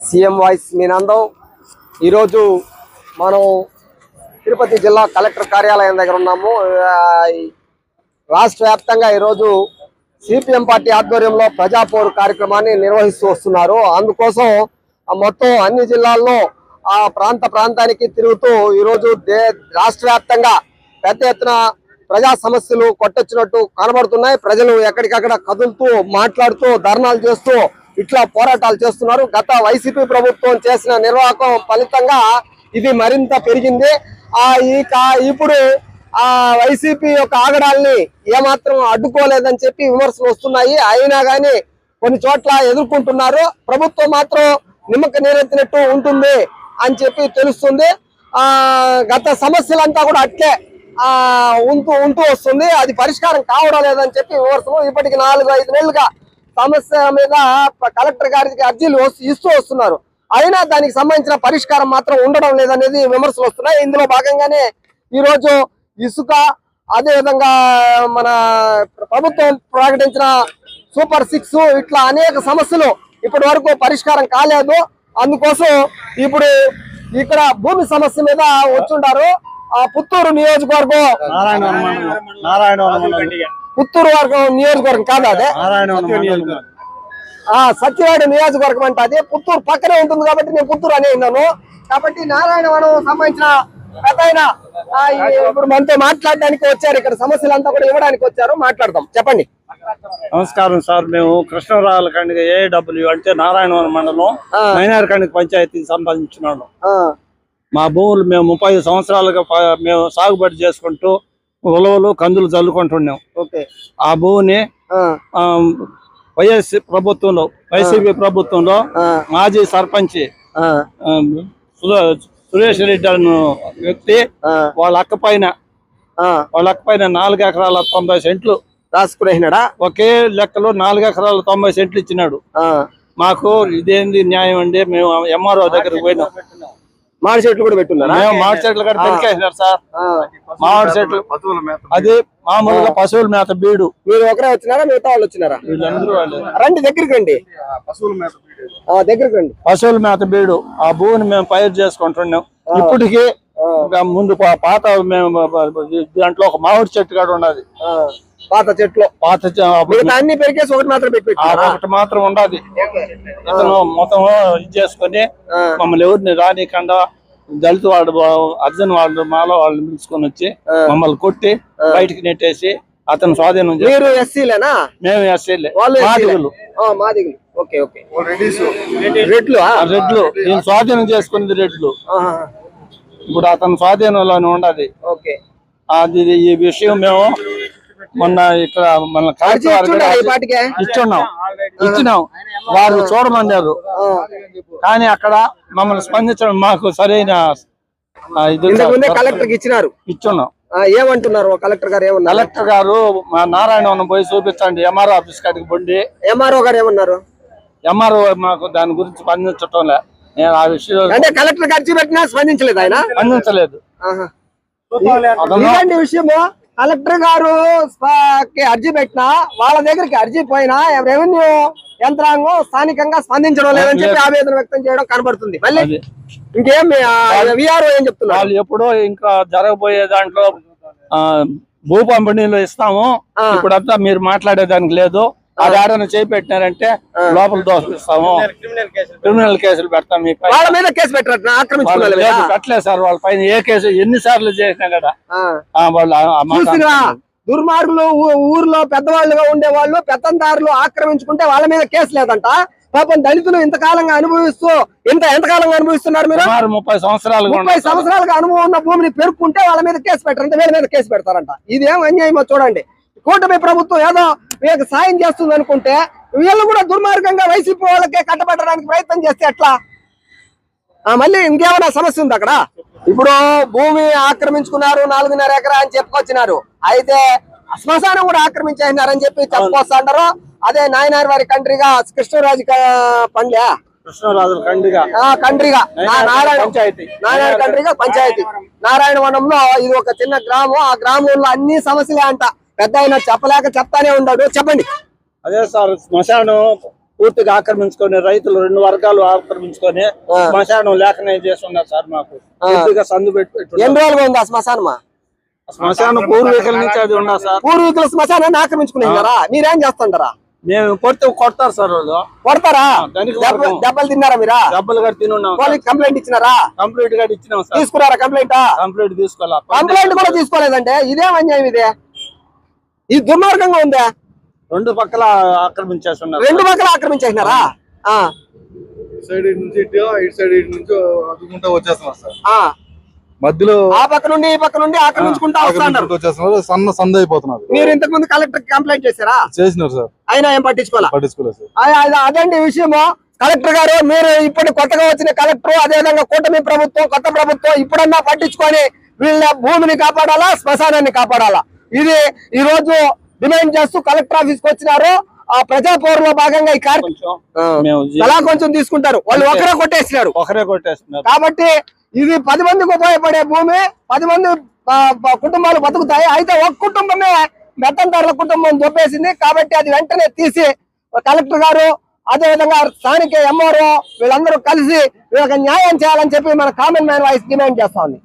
CM voice మీ నందం ఈరోజు మనం తిరుపతి జిల్లా కలెక్టర్ కార్యాలయం దగ్గర ఉన్నాము. రాష్ట్ర వ్యాప్తంగా ఈరోజు సిపిఎం పార్టీ ఆధ్వర్యంలో ప్రజాపోరు కార్యక్రమాన్ని నిర్వహిస్తూ వస్తున్నారు. అందుకోసం మొత్తం అన్ని జిల్లాల్లో ఆ ప్రాంతానికి తిరుగుతూ ఈరోజు రాష్ట్ర వ్యాప్తంగా పెద్ద ఎత్తున ప్రజా సమస్యలు కొట్టొచ్చినట్టు కనబడుతున్నాయి. ప్రజలు ఎక్కడికక్కడ కదులుతూ మాట్లాడుతూ ధర్నాలు చేస్తూ ఇట్లా పోరాటాలు చేస్తున్నారు. గత వైసీపీ ప్రభుత్వం చేసిన నిర్వాహకం ఫలితంగా ఇది మరింత పెరిగింది. ఇప్పుడు ఆ వైసీపీ యొక్క ఆగడాల్ని ఏమాత్రం అడ్డుకోలేదని చెప్పి విమర్శలు వస్తున్నాయి. అయినా కానీ కొన్ని చోట్ల ఎదుర్కొంటున్నారు. ప్రభుత్వం మాత్రం నిమ్మక నీరెత్తినట్టు ఉంటుంది అని చెప్పి తెలుస్తుంది. గత సమస్యలంతా కూడా అట్లే ఉంటూ వస్తుంది. అది పరిష్కారం కావడం లేదని చెప్పి విమర్శలు ఇప్పటికి 4-5 నెలలుగా సమస్య మీద కలెక్టర్ గారికి అర్జీలు ఇస్తూ వస్తున్నారు. అయినా దానికి సంబంధించిన పరిష్కారం మాత్రం ఉండడం లేదనేది విమర్శలు వస్తున్నాయి. ఇందులో భాగంగానే ఈరోజు ఇసుక, అదేవిధంగా మన ప్రభుత్వం ప్రకటించిన సూపర్ 6 ఇట్లా అనేక సమస్యలు ఇప్పటి వరకు పరిష్కారం కాలేదు. అందుకోసం ఇప్పుడు ఇక్కడ భూమి సమస్య మీద వచ్చుంటారు. పుత్తూరు నియోజకవర్గం పుత్తూరు వర్గం నియోజకవర్గం కాదు, అదే సత్యవాడ నియోజకవర్గం అంటే అది పుత్తూరు పక్కనే ఉంటుంది కాబట్టి నేను పుత్తూరు అనే ఉన్నాను. కాబట్టి నారాయణవనం సంబంధించిన పెద్ద ఇప్పుడు మనతో మాట్లాడడానికి వచ్చారు. ఇక్కడ సమస్యలంతా కూడా ఇవ్వడానికి వచ్చారు. మాట్లాడదాం, చెప్పండి. నమస్కారం సార్. మేము కృష్ణరావుల కండిగ ఏడబ్ల్యూ అంటే నారాయణవరం మండలం మైనార్ కండిగ పంచాయతీకి సంబంధించిన మా భూములు మేము 35 సంవత్సరాలుగా మేము సాగుబడి చేసుకుంటూ ఉలవలు కందులు చల్లుకుంటున్నాం. ఆ భూమిని వైసీపీ ప్రభుత్వంలో మాజీ సర్పంచ్ సురేష్ రెడ్డి అన్న వ్యక్తి వాళ్ళ అక్క పైన 4 ఎకరాల 90 సెంట్లు రాసుకునేసినాడా. ఒకే లెక్కలో 4 ఎకరాల 90 సెంట్లు ఇచ్చినాడు. మాకు ఇదేంది న్యాయం అండి. మేము ఎంఆర్ఓ దగ్గరకు పోయినాం. మామిడి చెట్లు కూడా పెట్టున్నారు. మామిడి చెట్లు కూడా పెరికేసినారు సార్. మామిడి చెట్లు అది మామూలుగా పశువుల మేత బీడు. మీరు ఒకరే వచ్చినారా, మిగతా వాళ్ళు వచ్చినారా? వీళ్ళందరూ రండి, దగ్గరికి రండి. దగ్గరికి రండి. పశువుల మేత బీడు ఆ భూమిని మేము పైరు చేసుకుంటున్నాం. ఇప్పటికీ ముందు పాత మేము దాంట్లో ఒక మామిడి చెట్టు కూడా ఉన్నది. పాత అన్ని పెరికేసి ఒకటి మాత్రం ఒకటి మాత్రం ఉండదు. ఇతను మొత్తం ఇది చేసుకుని మమ్మల్ని ఎవరిని రానికుండా దళిత వాడు అర్జున్ వాళ్ళు మాలో వాళ్ళు పిలుచుకొని వచ్చి మమ్మల్ని కొట్టి బయటికి నెట్టేసి అతను స్వాధీనం మీరు ఎస్సీలేనా? మేము ఎస్సీలే. రెడ్లు నేను స్వాధీనం చేసుకునేది రెడ్లు. ఇప్పుడు అతను స్వాధీనంలోనే ఉండదు. అది ఈ విషయం మేము మొన్న ఇక్కడ మన ఇచ్చినాం. వాళ్ళు చూడమన్నారు కానీ అక్కడ మమ్మల్ని స్పందించడం మాకు సరైన కలెక్టర్ ఇచ్చున్నాం. ఏమంటున్నారు కలెక్టర్ గారు? కలెక్టర్ గారు మా నారాయణవనం పోయి చూపించండి ఎంఆర్ఓ ఆఫీస్ కాడికి బండి. ఎంఆర్ఓ గారు ఏమన్నారు? ఎంఆర్ఓ మాకు దాని గురించి స్పందించటం లే. నేను ఆ విషయం అంటే కలెక్టర్ అర్జీ పెట్టినా స్పందించలేదు. ఆయన స్పందించలేదు. ఇలాంటి విషయము కలెక్టర్ గారు అర్జీ పెట్టినా వాళ్ళ దగ్గరికి అర్జీ పోయినా రెవెన్యూ యంత్రాంగం స్థానికంగా స్పందించడం లేదని చెప్పి ఆవేదన వ్యక్తం చేయడం కనబడుతుంది. మళ్ళీ ఇంకేం విఆర్ఓ ఏం చెప్తున్నారు? వాళ్ళు ఎప్పుడో ఇంకా జరగబోయే దాంట్లో భూ పంపిణీలో ఇస్తాము, ఇప్పుడంతా మీరు మాట్లాడేదానికి లేదు, అది ఆడన చేపెట్టినారంటే లోపల దోషిస్తాము, క్రిమినల్ కేసులు పెడతాం. మీ వాళ్ళ మీద కేసు పెట్టలేదు సార్. వాళ్ళ పైన ఏ కేసు ఎన్నిసార్లు చేసినా కదా వాళ్ళు దుర్మార్గులు ఊర్లో పెద్దవాళ్ళుగా ఉండే వాళ్ళు పెత్తందారులు ఆక్రమించుకుంటే వాళ్ళ మీద కేసు లేదంట. పాపం దళితులు ఇంతకాలంగా అనుభవిస్తూ ఎంతకాలంగా అనుభవిస్తున్నారు? మీరు 30 సంవత్సరాలుగా అనుభవం ఉన్న భూమిని పెరుక్కుంటే వాళ్ళ మీద కేసు పెట్టారంటే వీళ్ళ మీద కేసు పెడతారంట. ఇదేం అన్యాయమో చూడండి. కూటమి ప్రభుత్వం ఏదో వీళ్ళకి సాయం చేస్తుంది అనుకుంటే వీళ్ళు కూడా దుర్మార్గంగా వైసీపీ వాళ్ళకే కట్టబెట్టడానికి ప్రయత్నం చేస్తే ఎట్లా? మళ్ళీ ఇంకేమైనా సమస్య ఉంది అక్కడ? ఇప్పుడు భూమి ఆక్రమించుకున్నారు 4.5 ఎకరా అని చెప్పుకొచ్చినారు. అయితే శ్మశానం కూడా ఆక్రమించేసినారని చెప్పి చెప్పుకొస్తున్నారు. అదే నాయనారి వారి కండ్రిగా కృష్ణరాజు కండ్రిగా పంచాయతీ నారాయణవనంలో ఇది ఒక చిన్న గ్రామం. ఆ గ్రామంలో అన్ని సమస్యలే అంట. పెద్ద ఆయన చెప్పలేక చెప్తానే ఉన్నాడు. చెప్పండి. అదే సార్, శ్మశానం పూర్తిగా ఆక్రమించుకొని రైతులు 2 వర్గాలు ఆక్రమించుకొని శ్మశానం లేఖనే చేస్తున్నారు సార్. మాకు పూర్తిగా సందు పెట్టి ఎన్ని రోజులుగా ఉంది ఆ శ్మశానమా? శ్మశానం పూర్వీకుల నుంచి అది ఉన్నా సార్. పూర్వీకుల శ్మశానాన్ని ఆక్రమించుకున్నారా? మీరేం చేస్తుంటారా? మేము కొడతారు సార్ వాళ్ళు. కొడతారా? దానికి దెబ్బలు తిన్నారా మీరా? డబ్బులు కూడా తినున్నాం. కంప్లైంట్ ఇచ్చినారా? కంప్లీట్ గా ఇచ్చినాం సార్. తీసుకున్నారా కంప్లైంట్? కంప్లీట్ తీసుకోవాలా? కంప్లైంట్ కూడా తీసుకోలేదంటే ఇదేం అన్యాయం? ఇదే ఇది దుర్మార్గంగా ఉందా? 2 పక్కల ఆక్రమించేస్తున్నారు. 2 పక్కల ఆక్రమించేసినారా? సైడ్ నుంచి ఇటు సైడ్ నుంచి అదుకుంటా వచ్చేస్తున్నారు సార్. మధ్యలో ఆ పక్క నుండి ఈ పక్క నుండి ఆక్రమించుకుంటా వస్తున్నారు. వచ్చేస్తున్నారు. సంద అయిపోతున్నారు. మీరు ఇంతకు ముందు కలెక్టర్ కంప్లైంట్ చేశారా? చేసినారు సార్. అయినా ఏం పట్టించుకోలేదు సార్. అదండి విషయము. కలెక్టర్ గారు, మీరు ఇప్పుడు కొత్తగా వచ్చిన కలెక్టర్, అదేవిధంగా కూటమి ప్రభుత్వం, కొత్త ప్రభుత్వం ఇప్పుడన్నా పట్టించుకొని వీళ్ళ భూమిని కాపాడాలా, శ్మశానాన్ని కాపాడాలా, ఇది ఈ రోజు డిమాండ్ చేస్తూ కలెక్టర్ ఆఫీస్ కి వచ్చినారు. ఆ ప్రజాపోరులో భాగంగా ఈ కార్యక్రమం కొంచెం తీసుకుంటారు. వాళ్ళు ఒకరే కొట్టేస్తున్నారు. కాబట్టి ఇది 10 మందికి ఉపయోగపడే భూమి, 10 మంది కుటుంబాలు బతుకుతాయి. అయితే ఒక కుటుంబమే మెత్తందారుల కుటుంబం దొబ్బేసింది. కాబట్టి అది వెంటనే తీసి కలెక్టర్ గారు, అదేవిధంగా స్థానిక ఎంఆర్ఓ వీళ్ళందరూ కలిసి వీళ్ళకి న్యాయం చేయాలని చెప్పి మన కామన్ మ్యాన్ వాయిస్ డిమాండ్ చేస్తా ఉంది.